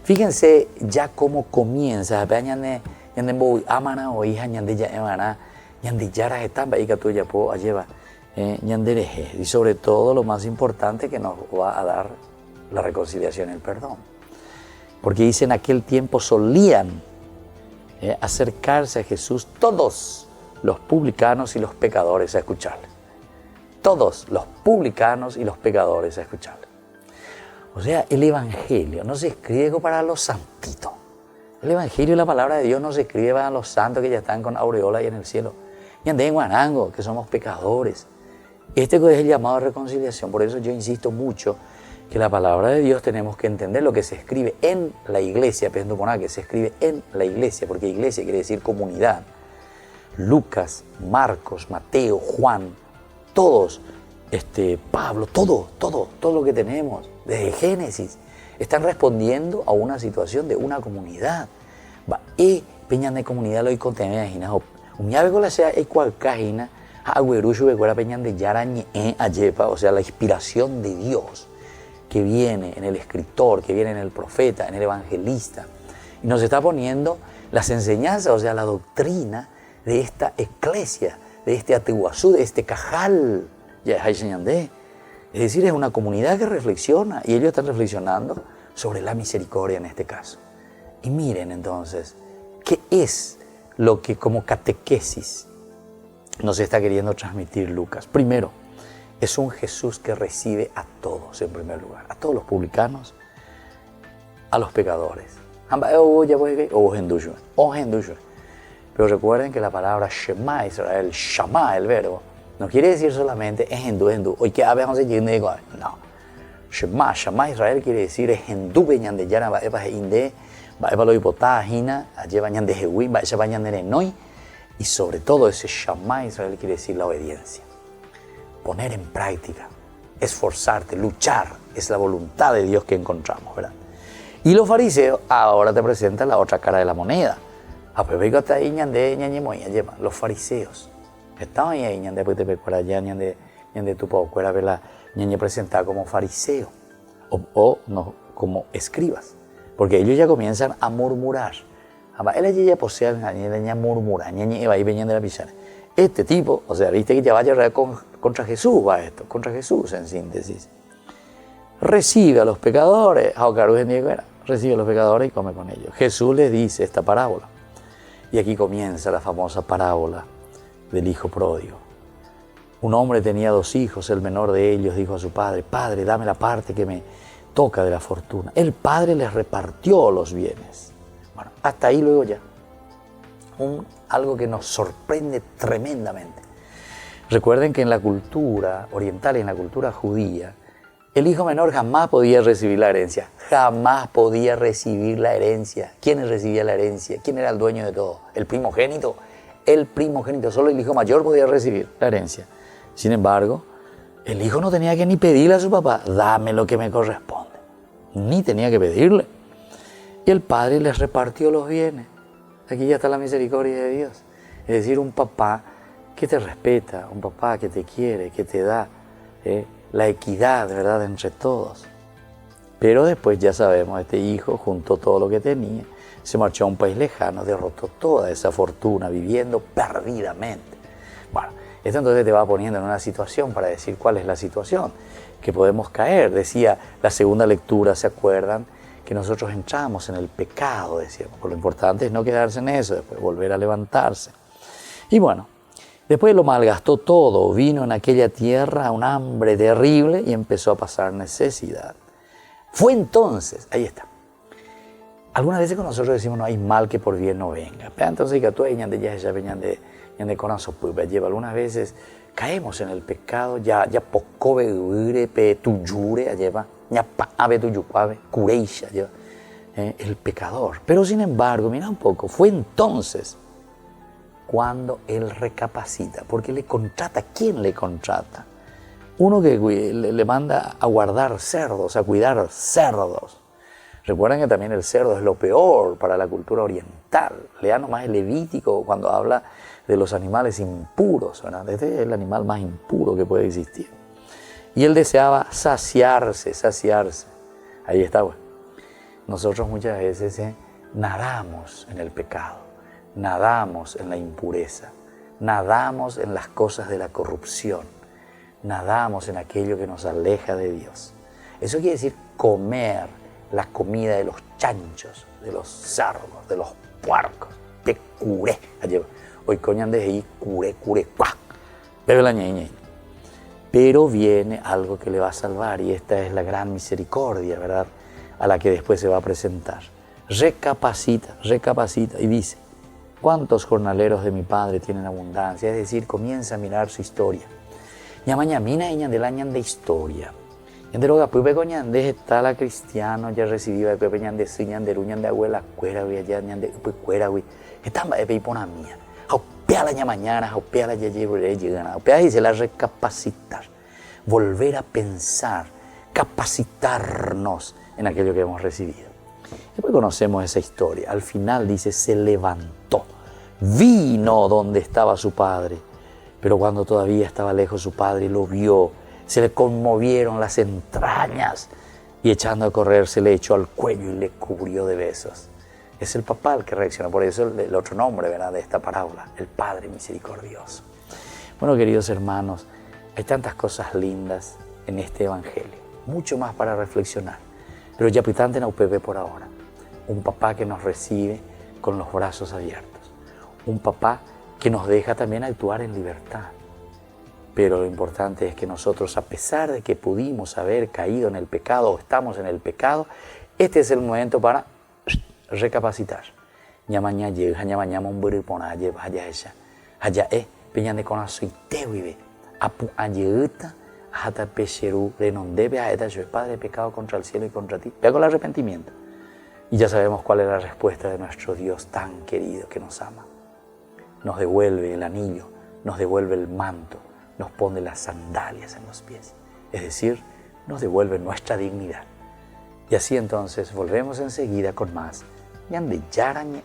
B: fíjense ya cómo comienza, y sobre todo lo más importante que nos va a dar la reconciliación y el perdón. Porque dice en aquel tiempo solían acercarse a Jesús todos los publicanos y los pecadores a escucharle. Todos los publicanos y los pecadores a escucharle. O sea, el Evangelio no se escribe para los santitos. El Evangelio y la palabra de Dios no se escribe para los santos que ya están con aureola ahí en el cielo. Y andé en Guanango, que somos pecadores. Este es el llamado de reconciliación. Por eso yo insisto mucho que la palabra de Dios tenemos que entender lo que se escribe en la iglesia, que se escribe en la iglesia, porque iglesia quiere decir comunidad. Lucas, Marcos, Mateo, Juan, todos, Pablo, todo lo que tenemos, desde Génesis, están respondiendo a una situación de una comunidad. Peñan de comunidad lo hay contenido, un llave con la sea cual cajina, agüerushu becuera peñan de yarañe ayepa, o sea, la inspiración de Dios que viene en el escritor, que viene en el profeta, en el evangelista, y nos está poniendo las enseñanzas, o sea, la doctrina de esta eclesia, de este Atehuazú, de este Cajal, es decir, es una comunidad que reflexiona y ellos están reflexionando sobre la misericordia en este caso. Y miren entonces, ¿qué es lo que como catequesis nos está queriendo transmitir Lucas? Primero, es un Jesús que recibe a todos en primer lugar, a todos los publicanos, a los pecadores. Pero recuerden que la palabra Shema Israel, Shama, el verbo, no quiere decir solamente es hindú. Hoy que habemos de no. Shema Israel quiere decir es hindú beñan de yara baepa inde, baepa lo hipotá hina, allá bañan de jehui, baepa bañan de nenoi, y sobre todo ese Shema Israel quiere decir la obediencia. Poner en práctica, esforzarte, luchar, es la voluntad de Dios que encontramos, ¿verdad? Y los fariseos ahora te presentan la otra cara de la moneda. Los fariseos estaban ahí ñande pues te pecuara ya ñande tu paucuera vela ñande presentada como fariseo o no como escribas, porque ellos ya comienzan a murmurar. Él ya posee ña murmura ñande va y venían de la piscina. Este tipo, o sea, viste que ya vaya contra Jesús, va esto, contra Jesús en síntesis. Recibe a los pecadores, recibe a los pecadores y come con ellos. Jesús les dice esta parábola. Y aquí comienza la famosa parábola del hijo pródigo. Un hombre tenía 2 hijos, el menor de ellos dijo a su padre, Padre, dame la parte que me toca de la fortuna. El padre les repartió los bienes. Bueno, hasta ahí luego ya. Algo que nos sorprende tremendamente. Recuerden que en la cultura oriental y en la cultura judía, el hijo menor jamás podía recibir la herencia. Jamás podía recibir la herencia. ¿Quién recibía la herencia? ¿Quién era el dueño de todo? El primogénito. El primogénito. Solo el hijo mayor podía recibir la herencia. Sin embargo, el hijo no tenía que ni pedirle a su papá, dame lo que me corresponde. Ni tenía que pedirle. Y el padre les repartió los bienes. Aquí ya está la misericordia de Dios. Es decir, un papá que te respeta, un papá que te quiere, que te da la equidad, ¿verdad?, entre todos. Pero después ya sabemos, este hijo juntó todo lo que tenía, se marchó a un país lejano, derrotó toda esa fortuna, viviendo perdidamente. Bueno, esto entonces te va poniendo en una situación para decir cuál es la situación que podemos caer. Decía la segunda lectura, ¿se acuerdan? Que nosotros entramos en el pecado, decíamos. Pero lo importante es no quedarse en eso, después volver a levantarse. Y bueno, después lo malgastó todo, vino en aquella tierra un hambre terrible y empezó a pasar necesidad. Fue entonces, ahí está. Algunas veces con nosotros decimos, no hay mal que por bien no venga. Entonces, que tú de corazón, pues lleva. Algunas veces caemos en el pecado, ya poco beure, pe tuyure, lleva, ya ave tuyuave, cureisha, lleva, el pecador. Pero sin embargo, mira un poco, fue entonces cuando él recapacita, porque le contrata. ¿Quién le contrata? Uno que le manda a guardar cerdos, a cuidar cerdos. Recuerden que también el cerdo es lo peor para la cultura oriental. Lean nomás el Levítico cuando habla de los animales impuros, ¿verdad? Este es el animal más impuro que puede existir. Y él deseaba saciarse. Ahí está, bueno. Nosotros muchas veces nadamos en el pecado, nadamos en la impureza, nadamos en las cosas de la corrupción, nadamos en aquello que nos aleja de Dios. Eso quiere decir comer la comida de los chanchos, de los cerdos, de los puercos, de curé. Hoy coñan de ahí, curé, cuá. Bebe la ñeñe. Pero viene algo que le va a salvar y esta es la gran misericordia, ¿verdad?, a la que después se va a presentar. Recapacita y dice, ¿cuántos jornaleros de mi padre tienen abundancia? Es decir, comienza a mirar su historia. Ñamañamina y ñandelañan de historia. Ñanderoga puipe coñande está la cristiano ya recibida puipe ñande si ñanderu ñande abuela cuera güey ya ñande pues cuera güey. Estamba de peipona mía. Haupea la mañana, haupea la llegan, haupea y se la recapacitar. Volver a pensar, capacitarnos en aquello que hemos recibido. Después conocemos esa historia. Al final dice, se levantó, vino donde estaba su padre. Pero cuando todavía estaba lejos su padre, lo vio, se le conmovieron las entrañas y echando a correr se le echó al cuello y le cubrió de besos. Es el papá el que reacciona, por eso el otro nombre, ¿verdad?, de esta parábola, el Padre Misericordioso. Bueno, queridos hermanos, hay tantas cosas lindas en este Evangelio, mucho más para reflexionar. Pero ya pitante no pepe por ahora. Un papá que nos recibe con los brazos abiertos. Un papá que nos deja también actuar en libertad. Pero lo importante es que nosotros, a pesar de que pudimos haber caído en el pecado o estamos en el pecado, este es el momento para recapacitar. Ñamaña llega, ñamañama un buripona, lleva allá ella. Allá peñan de conazo y te vive. Apu ayeuta, hasta pecheru, renondebe a esta yo, Padre, pecado contra el cielo y contra ti. Vea con el arrepentimiento. Y ya sabemos cuál es la respuesta de nuestro Dios tan querido que nos ama. Nos devuelve el anillo, nos devuelve el manto, nos pone las sandalias en los pies. Es decir, nos devuelve nuestra dignidad. Y así entonces volvemos enseguida con más Ñande Yarañe.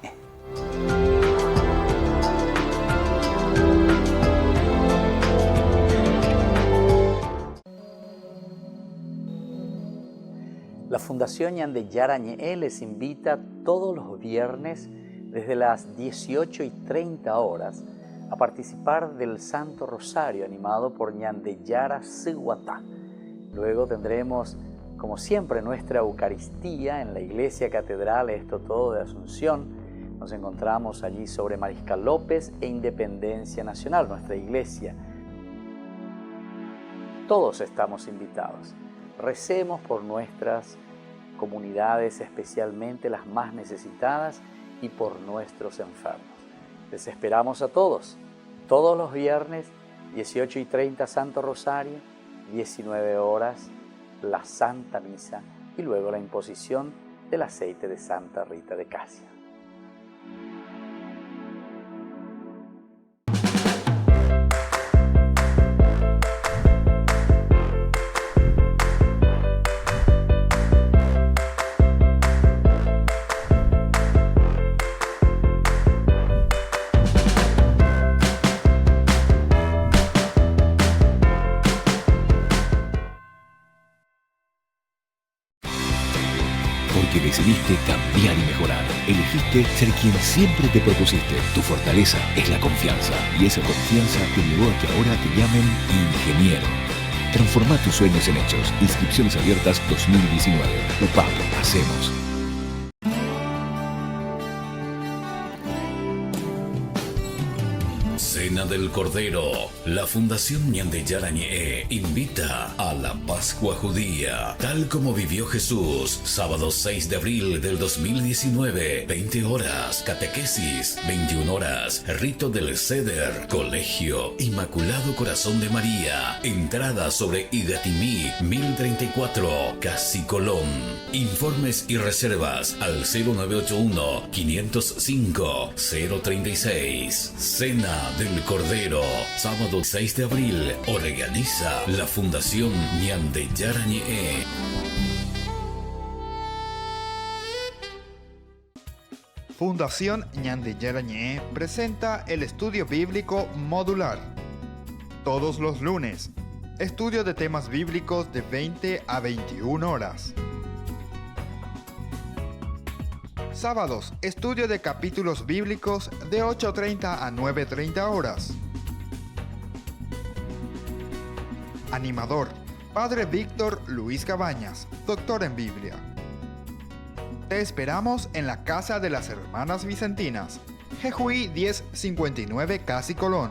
B: La Fundación Ñande Yarañe les invita todos los viernes desde las 18:30 horas a participar del Santo Rosario animado por Ñande Yara Siguatá. Luego tendremos, como siempre, nuestra Eucaristía en la Iglesia Catedral, esto todo de Asunción. Nos encontramos allí sobre Mariscal López e Independencia Nacional, nuestra iglesia. Todos estamos invitados. Recemos por nuestras comunidades, especialmente las más necesitadas, y por nuestros enfermos. Les esperamos a todos los viernes, 18:30 Santo Rosario, 19 horas la Santa Misa y luego la imposición del aceite de Santa Rita de Casia.
E: decidiste cambiar y mejorar. Elegiste ser quien siempre te propusiste. Tu fortaleza es la confianza. Y esa confianza te llevó a que ahora te llamen ingeniero. Transforma tus sueños en hechos. Inscripciones abiertas 2019. UPAP, hacemos.
C: Cena del Cordero. La Fundación Ñande Yarañé invita a la Pascua Judía, tal como vivió Jesús. Sábado 6 de abril del 2019, 20 horas, catequesis, 21 horas, rito del Seder, Colegio Inmaculado Corazón de María. Entrada sobre Igatimí, 1034, Casi Colón. Informes y reservas al 0981-505-036. Cena del Cordero, sábado 6 de abril, organiza la Fundación Ñande Yarañé.
A: Fundación Ñande Yarañé presenta el estudio bíblico modular. Todos los lunes, estudio de temas bíblicos de 20 a 21 horas. Sábados, estudio de capítulos bíblicos de 8:30 a 9:30 horas. Animador, Padre Víctor Luis Cabañas, doctor en Biblia. Te esperamos en la Casa de las Hermanas Vicentinas, Jejuí 1059 Casi Colón.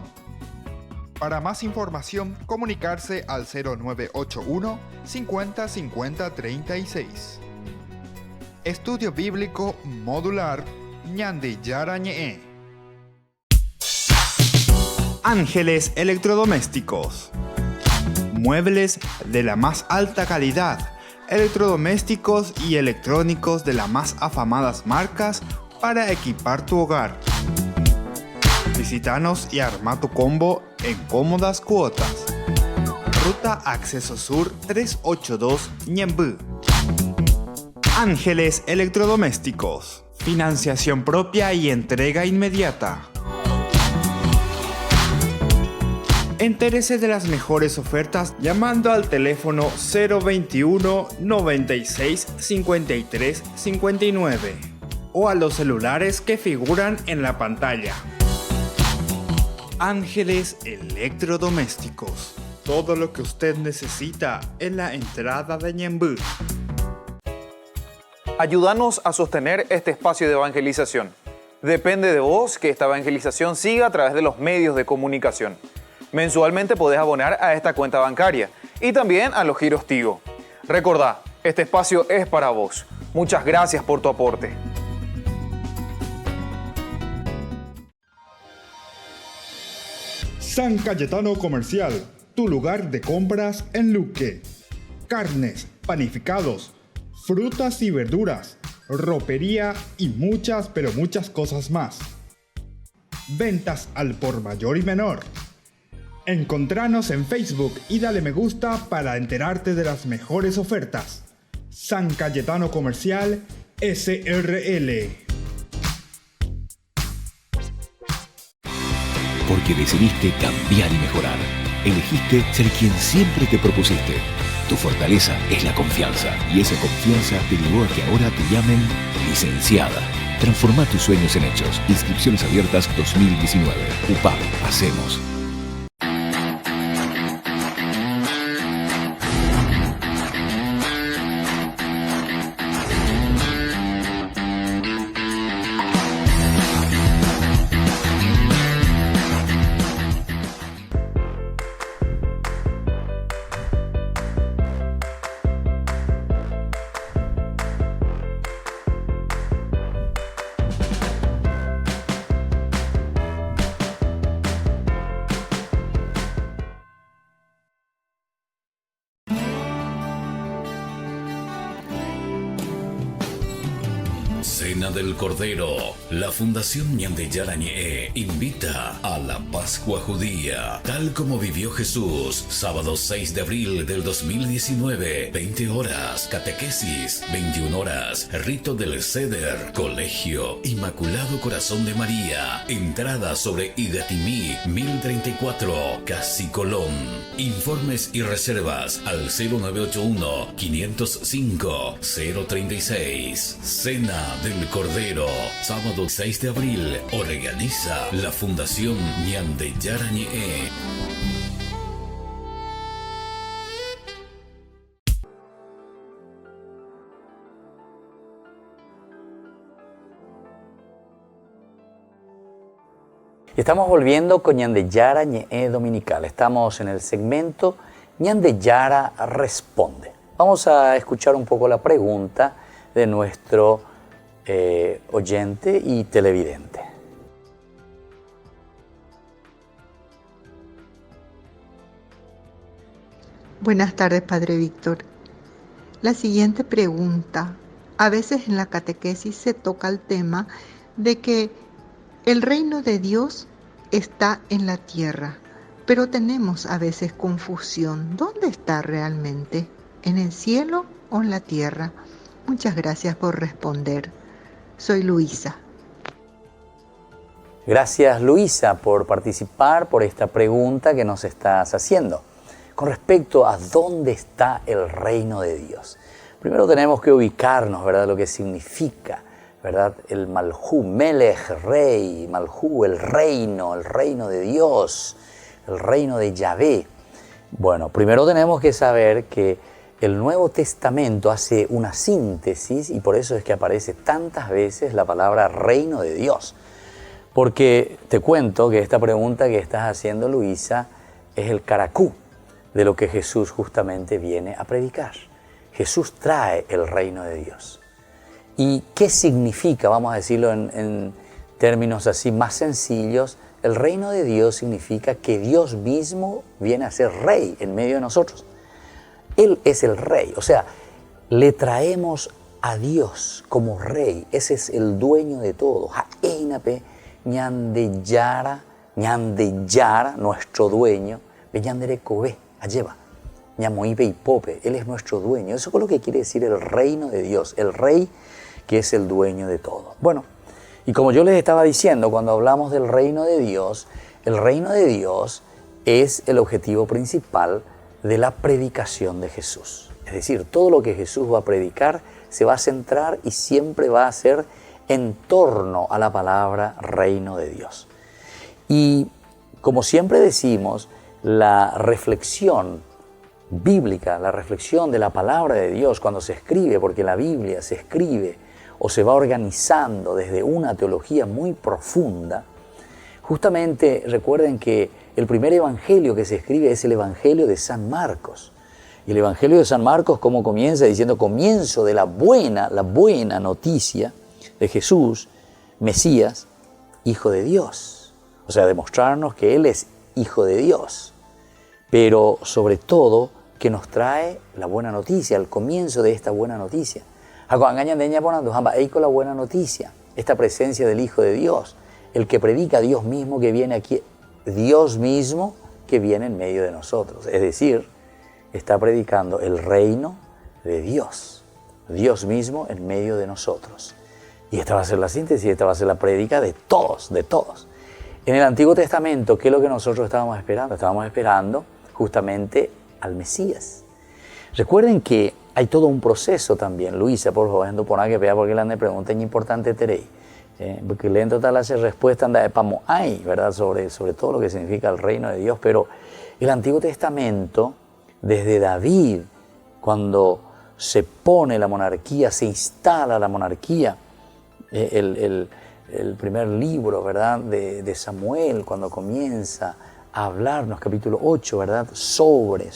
A: Para más información, comunicarse al 0981 50 50 36. Estudio Bíblico Modular Ñande Yarañé. Ángeles Electrodomésticos. Muebles de la más alta calidad, electrodomésticos y electrónicos de las más afamadas marcas para equipar tu hogar. Visítanos y arma tu combo en cómodas cuotas. Ruta Acceso Sur 382 Ñembú. Ángeles Electrodomésticos. Financiación propia y entrega inmediata. Entérese de las mejores ofertas llamando al teléfono 021 96 53 59 o a los celulares que figuran en la pantalla. Ángeles Electrodomésticos. Todo lo que usted necesita en la entrada de Ñembú.
D: Ayúdanos a sostener este espacio de evangelización. Depende de vos que esta evangelización siga a través de los medios de comunicación. Mensualmente podés abonar a esta cuenta bancaria y también a los giros Tigo. Recordá, este espacio es para vos. Muchas gracias por tu aporte.
A: San Cayetano Comercial, tu lugar de compras en Luque. Carnes, panificados, frutas y verduras, ropería y muchas, pero muchas cosas más. Ventas al por mayor y menor. Encontranos en Facebook y dale me gusta para enterarte de las mejores ofertas. San Cayetano Comercial SRL.
E: Porque decidiste cambiar y mejorar. Elegiste ser quien siempre te propusiste. Tu fortaleza es la confianza. Y esa confianza te llevó a que ahora te llamen licenciada. Transforma tus sueños en hechos. Inscripciones abiertas 2019. UPAP, hacemos.
C: Cena del Cordero. La Fundación Ñande Yarañe invita a la Pascua Judía, tal como vivió Jesús, sábado 6 de abril del 2019, 20 horas, catequesis, 21 horas, rito del Seder, colegio, Inmaculado Corazón de María, entrada sobre Igatimí, 1034, Casi Colón. Informes y reservas al 0981-505-036. Cena del Cordero, sábado 6 de abril, organiza la Fundación Ñande Yarañe.
B: Estamos volviendo con Ñande Yara Ñe'e Dominical. Estamos en el segmento Ñande Yara Responde. Vamos a escuchar un poco la pregunta de nuestro oyente y televidente.
F: Buenas tardes, Padre Víctor. La siguiente pregunta. A veces en la catequesis se toca el tema de que el reino de Dios está en la tierra, pero tenemos a veces confusión. ¿Dónde está realmente? ¿En el cielo o en la tierra? Muchas gracias por responder. Soy Luisa.
B: Gracias, Luisa, por participar, por esta pregunta que nos estás haciendo. Con respecto a dónde está el reino de Dios. Primero tenemos que ubicarnos, ¿verdad?, lo que significa, ¿verdad? El Malhú, Melech, rey, Malhú, el reino de Dios, el reino de Yahvé. Bueno, primero tenemos que saber que el Nuevo Testamento hace una síntesis y por eso es que aparece tantas veces la palabra reino de Dios. Porque te cuento que esta pregunta que estás haciendo, Luisa, es el caracú de lo que Jesús justamente viene a predicar. Jesús trae el reino de Dios. ¿Y qué significa, vamos a decirlo en términos así más sencillos? El reino de Dios significa que Dios mismo viene a ser rey en medio de nosotros. Él es el rey, o sea, le traemos a Dios como rey. Ese es el dueño de todo. Haeinape, Ñande Yara, nuestro dueño, Ñandere Kobe, Alleva, Ñamoibe y Pope, Él es nuestro dueño. Eso es lo que quiere decir el reino de Dios, el rey que es el dueño de todo. Bueno, y como yo les estaba diciendo, cuando hablamos del reino de Dios, el reino de Dios es el objetivo principal de la predicación de Jesús. Es decir, todo lo que Jesús va a predicar se va a centrar y siempre va a ser en torno a la palabra reino de Dios. Y como siempre decimos, la reflexión bíblica, la reflexión de la palabra de Dios cuando se escribe, porque la Biblia se escribe o se va organizando desde una teología muy profunda, justamente recuerden que el primer evangelio que se escribe es el evangelio de San Marcos. Y el evangelio de San Marcos, ¿cómo comienza? Diciendo comienzo de la buena noticia de Jesús, Mesías, Hijo de Dios. O sea, demostrarnos que Él es Hijo de Dios. Pero sobre todo que nos trae la buena noticia, el comienzo de esta buena noticia. La buena noticia, esta presencia del Hijo de Dios, el que predica Dios mismo que viene aquí, Dios mismo que viene en medio de nosotros. Es decir, está predicando el reino de Dios, Dios mismo en medio de nosotros. Y esta va a ser la síntesis, esta va a ser la prédica de todos, de todos. En el Antiguo Testamento, ¿qué es lo que nosotros estábamos esperando? Estábamos esperando justamente al Mesías. Recuerden que hay todo un proceso también. Luisa, por favor, no poner que vea porque le han de pregunta importante terei. Porque le total hace respuesta anda de pamo hay, ¿verdad? Sobre todo lo que significa el reino de Dios. Pero el Antiguo Testamento, desde David, cuando se pone la monarquía, se instala la monarquía, el primer libro, ¿verdad? de Samuel, cuando comienza a hablarnos, capítulo 8, ¿verdad? Sobre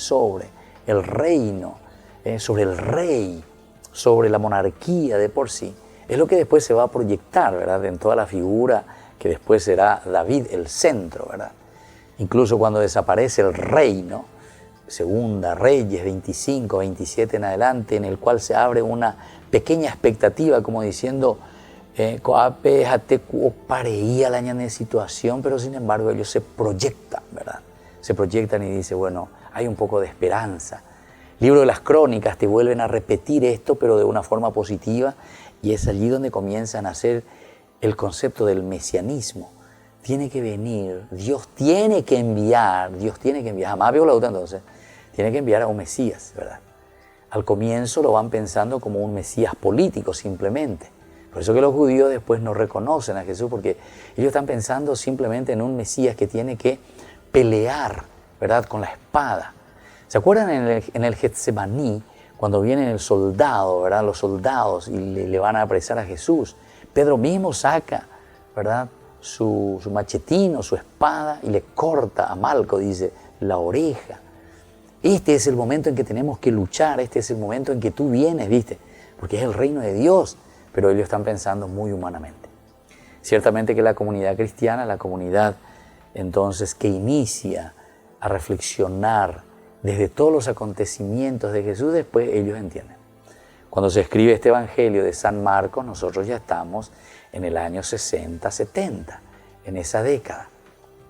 B: el reino, sobre el rey, sobre la monarquía de por sí. Es lo que después se va a proyectar, ¿verdad? En toda la figura que después será David, el centro, ¿verdad? Incluso cuando desaparece el reino, Segunda Reyes 25, 27 en adelante, en el cual se abre una pequeña expectativa como diciendo, pareía la situación, pero sin embargo ellos se proyectan, ¿verdad? Se proyectan y dicen, bueno, hay un poco de esperanza. Libro de las Crónicas te vuelven a repetir esto, pero de una forma positiva, y es allí donde comienza a nacer el concepto del mesianismo. Tiene que venir, Dios tiene que enviar, jamás vio la otra entonces, tiene que enviar a un Mesías, ¿verdad? Al comienzo lo van pensando como un Mesías político simplemente. Por eso que los judíos después no reconocen a Jesús, porque ellos están pensando simplemente en un Mesías que tiene que pelear, ¿verdad?, con la espada. ¿Se acuerdan en el Getsemaní, cuando viene el soldado, ¿verdad?, los soldados y le van a apresar a Jesús? Pedro mismo saca, ¿verdad?, su machetín o su espada y le corta a Malco, dice, la oreja. Este es el momento en que tenemos que luchar, este es el momento en que tú vienes, ¿viste? Porque es el reino de Dios, pero ellos están pensando muy humanamente. Ciertamente que la comunidad cristiana, la comunidad entonces que inicia a reflexionar desde todos los acontecimientos de Jesús, después ellos entienden. Cuando se escribe este Evangelio de San Marcos, nosotros ya estamos en el año 60, 70, en esa década.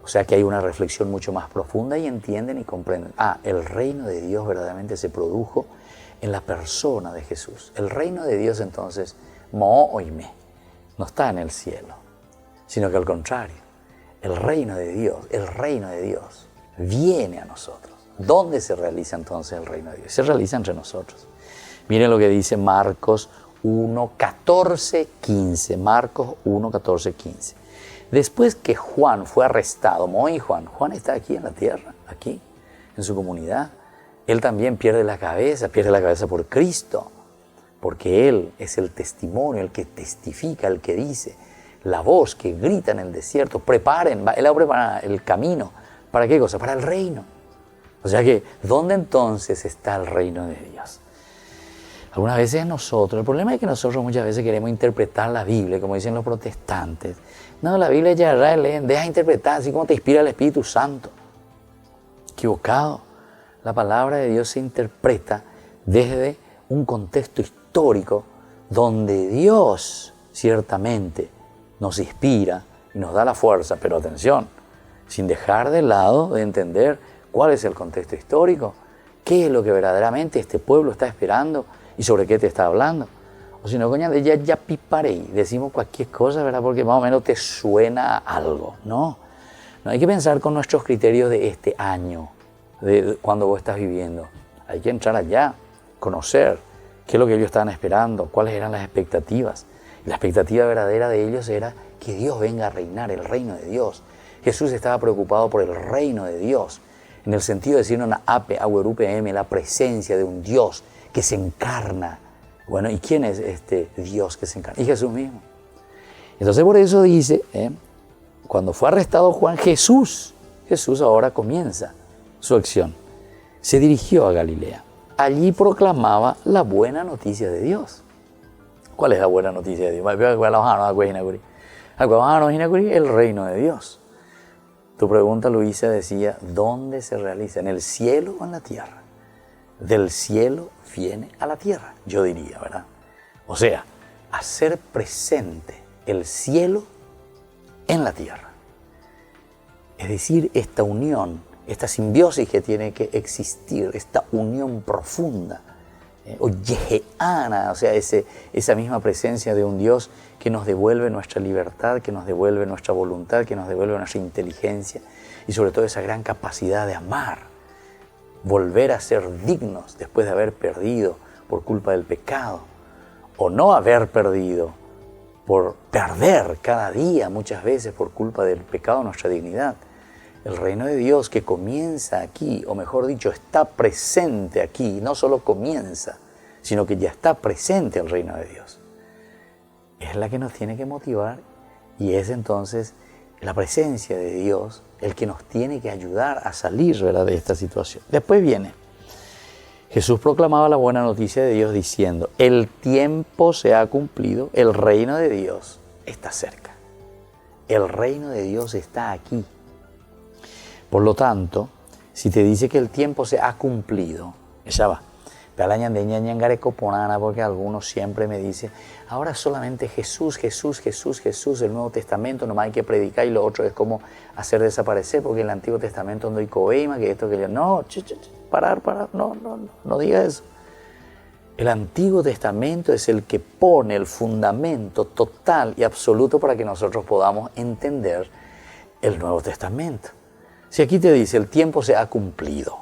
B: O sea que hay una reflexión mucho más profunda y entienden y comprenden. El reino de Dios verdaderamente se produjo en la persona de Jesús. El reino de Dios entonces, mo oime, no está en el cielo, sino que al contrario, el reino de Dios viene a nosotros. ¿Dónde se realiza entonces el reino de Dios? Se realiza entre nosotros. Miren lo que dice Marcos 1, 14, 15. Marcos 1, 14, 15. Después que Juan fue arrestado, Juan está aquí en la tierra, aquí, en su comunidad. Él también pierde la cabeza por Cristo, porque Él es el testimonio, el que testifica, el que dice, la voz que grita en el desierto, preparen, Él va a preparar el camino. ¿Para qué cosa? Para el reino. O sea que, ¿dónde entonces está el reino de Dios? Algunas veces nosotros, el problema es que nosotros muchas veces queremos interpretar la Biblia, como dicen los protestantes. No, la Biblia ya deja interpretar así como te inspira el Espíritu Santo. Equivocado. La palabra de Dios se interpreta desde un contexto histórico donde Dios ciertamente nos inspira y nos da la fuerza, pero atención, sin dejar de lado de entender cuál es el contexto histórico, qué es lo que verdaderamente este pueblo está esperando y sobre qué te está hablando. O si no, coña, ya piparé, decimos cualquier cosa, ¿verdad? Porque más o menos te suena a algo. No hay que pensar con nuestros criterios de este año, de cuando vos estás viviendo. Hay que entrar allá, conocer qué es lo que ellos estaban esperando, cuáles eran las expectativas. Y la expectativa verdadera de ellos era que Dios venga a reinar, el reino de Dios. Jesús estaba preocupado por el reino de Dios, en el sentido de decir una ape, aguerupm, la presencia de un Dios que se encarna. Bueno, ¿y quién es este Dios que se encarna? Y Jesús mismo. Entonces por eso dice, cuando fue arrestado Juan, Jesús ahora comienza su acción. Se dirigió a Galilea. Allí proclamaba la buena noticia de Dios. ¿Cuál es la buena noticia de Dios? El reino de Dios. Tu pregunta, Luisa, decía, ¿dónde se realiza? ¿En el cielo o en la tierra? Del cielo viene a la tierra, yo diría, ¿verdad? O sea, hacer presente el cielo en la tierra. Es decir, esta unión, esta simbiosis que tiene que existir, esta unión profunda, o yeheana, o sea, esa misma presencia de un Dios que nos devuelve nuestra libertad, que nos devuelve nuestra voluntad, que nos devuelve nuestra inteligencia y sobre todo esa gran capacidad de amar. Volver a ser dignos después de haber perdido por culpa del pecado, o no haber perdido por perder cada día muchas veces por culpa del pecado nuestra dignidad. El reino de Dios que comienza aquí, o mejor dicho, está presente aquí, no solo comienza, sino que ya está presente el reino de Dios. Es la que nos tiene que motivar y es entonces la presencia de Dios el que nos tiene que ayudar a salir, ¿verdad?, de esta situación. Después viene, Jesús proclamaba la buena noticia de Dios diciendo, el tiempo se ha cumplido, el reino de Dios está cerca. El reino de Dios está aquí. Por lo tanto, si te dice que el tiempo se ha cumplido, ya va. Porque algunos siempre me dicen, ahora solamente Jesús, el Nuevo Testamento, nomás hay que predicar y lo otro es como hacer desaparecer, porque el Antiguo Testamento no hay coima, que esto, que yo. No, parar, no diga eso. El Antiguo Testamento es el que pone el fundamento total y absoluto para que nosotros podamos entender el Nuevo Testamento. Si aquí te dice, el tiempo se ha cumplido.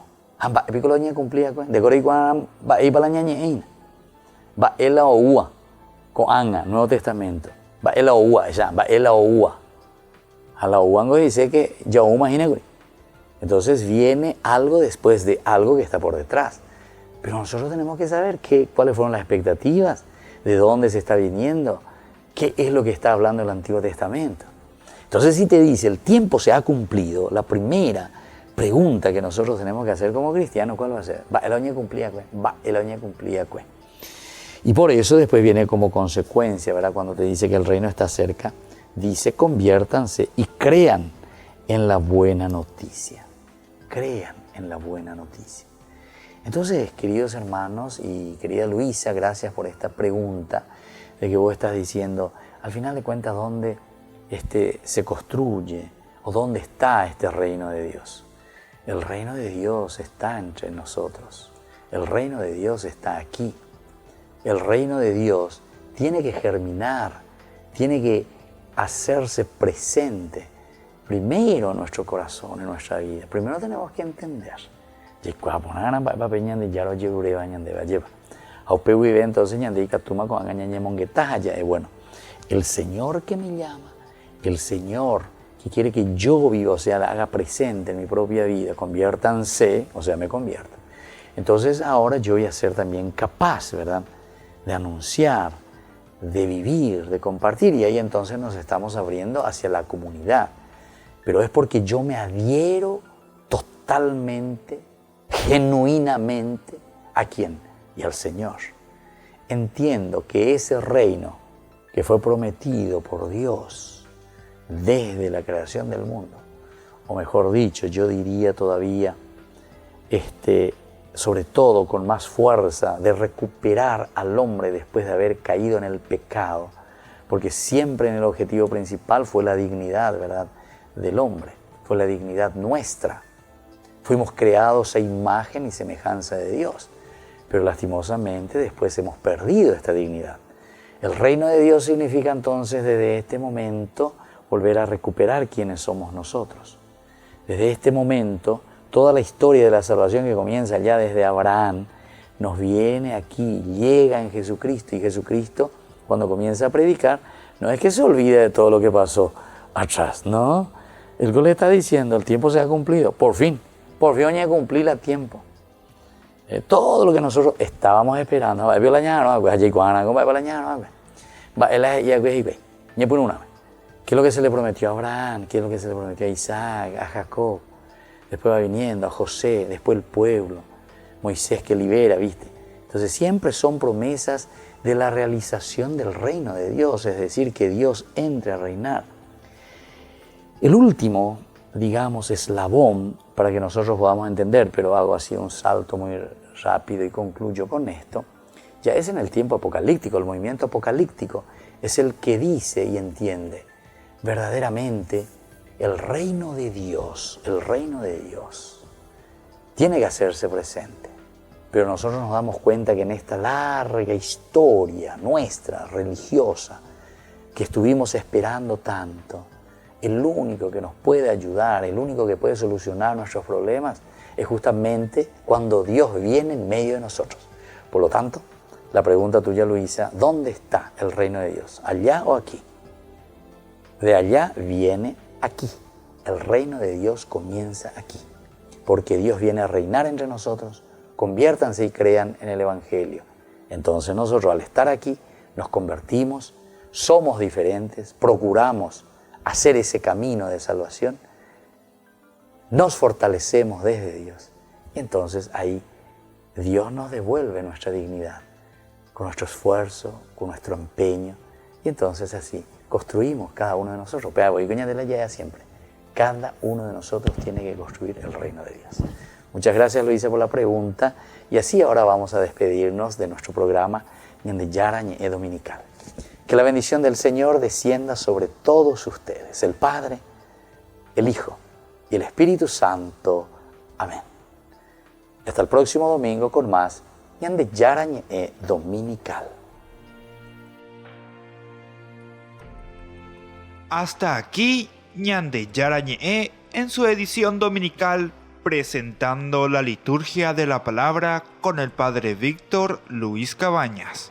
B: Nuevo Testamento. Dice que ya imagínate. Entonces viene algo después de algo que está por detrás. Pero nosotros tenemos que saber cuáles fueron las expectativas, de dónde se está viniendo, qué es lo que está hablando el Antiguo Testamento. Entonces, si te dice el tiempo se ha cumplido, la primera pregunta que nosotros tenemos que hacer como cristianos, ¿cuál va a ser? El año cumplía, Y por eso después viene como consecuencia, ¿verdad? Cuando te dice que el reino está cerca, dice conviértanse y crean en la buena noticia. Crean en la buena noticia. Entonces, queridos hermanos y querida Luisa, gracias por esta pregunta de que vos estás diciendo, al final de cuentas, ¿dónde se construye o dónde está este reino de Dios? El reino de Dios está entre nosotros. El reino de Dios está aquí. El reino de Dios tiene que germinar, tiene que hacerse presente primero en nuestro corazón, en nuestra vida. Primero tenemos que entender. Bueno, el Señor que me llama, el Señor que quiere que yo viva, o sea, la haga presente en mi propia vida, conviértanse, o sea, me convierta. Entonces ahora yo voy a ser también capaz, ¿verdad?, de anunciar, de vivir, de compartir, y ahí entonces nos estamos abriendo hacia la comunidad. Pero es porque yo me adhiero totalmente, genuinamente, ¿a quién? Y al Señor. Entiendo que ese reino que fue prometido por Dios desde la creación del mundo, o mejor dicho, yo diría todavía, sobre todo con más fuerza, de recuperar al hombre después de haber caído en el pecado, porque siempre en el objetivo principal fue la dignidad, ¿verdad?, del hombre, fue la dignidad nuestra. Fuimos creados a imagen y semejanza de Dios, pero lastimosamente después hemos perdido esta dignidad. El reino de Dios significa entonces desde este momento volver a recuperar quiénes somos nosotros. Desde este momento, toda la historia de la salvación que comienza ya desde Abraham, nos viene aquí, llega en Jesucristo, y Jesucristo, cuando comienza a predicar, no es que se olvide de todo lo que pasó atrás, ¿no? El que le está diciendo, el tiempo se ha cumplido, por fin voy a cumplir el tiempo. Todo lo que nosotros estábamos esperando, ¿qué es lo que se le prometió a Abraham? ¿Qué es lo que se le prometió a Isaac, a Jacob? Después va viniendo a José, después el pueblo, Moisés que libera, ¿viste? Entonces siempre son promesas de la realización del reino de Dios, es decir, que Dios entre a reinar. El último, digamos, eslabón, para que nosotros podamos entender, pero hago así un salto muy rápido y concluyo con esto, ya es en el tiempo apocalíptico. El movimiento apocalíptico es el que dice y entiende verdaderamente el reino de Dios tiene que hacerse presente. Pero nosotros nos damos cuenta que en esta larga historia nuestra, religiosa, que estuvimos esperando tanto, el único que nos puede ayudar, el único que puede solucionar nuestros problemas, es justamente cuando Dios viene en medio de nosotros. Por lo tanto, la pregunta tuya, Luisa, ¿dónde está el reino de Dios? ¿Allá o aquí? De allá viene aquí. El reino de Dios comienza aquí. Porque Dios viene a reinar entre nosotros. Conviértanse y crean en el Evangelio. Entonces nosotros, al estar aquí, nos convertimos, somos diferentes, procuramos hacer ese camino de salvación, nos fortalecemos desde Dios. Y entonces ahí Dios nos devuelve nuestra dignidad, con nuestro esfuerzo, con nuestro empeño. Y entonces así construimos cada uno de nosotros. Pero siempre, cada uno de nosotros tiene que construir el reino de Dios. Muchas gracias, Luisa, por la pregunta. Y así ahora vamos a despedirnos de nuestro programa Ñande Yara Ñe Dominical. Que la bendición del Señor descienda sobre todos ustedes, el Padre, el Hijo y el Espíritu Santo. Amén. Hasta el próximo domingo con más Ñande Yara Ñe Dominical.
A: Hasta aquí Ñande Yara Ñe en su edición dominical, presentando la liturgia de la palabra con el Padre Víctor Luis Cabañas.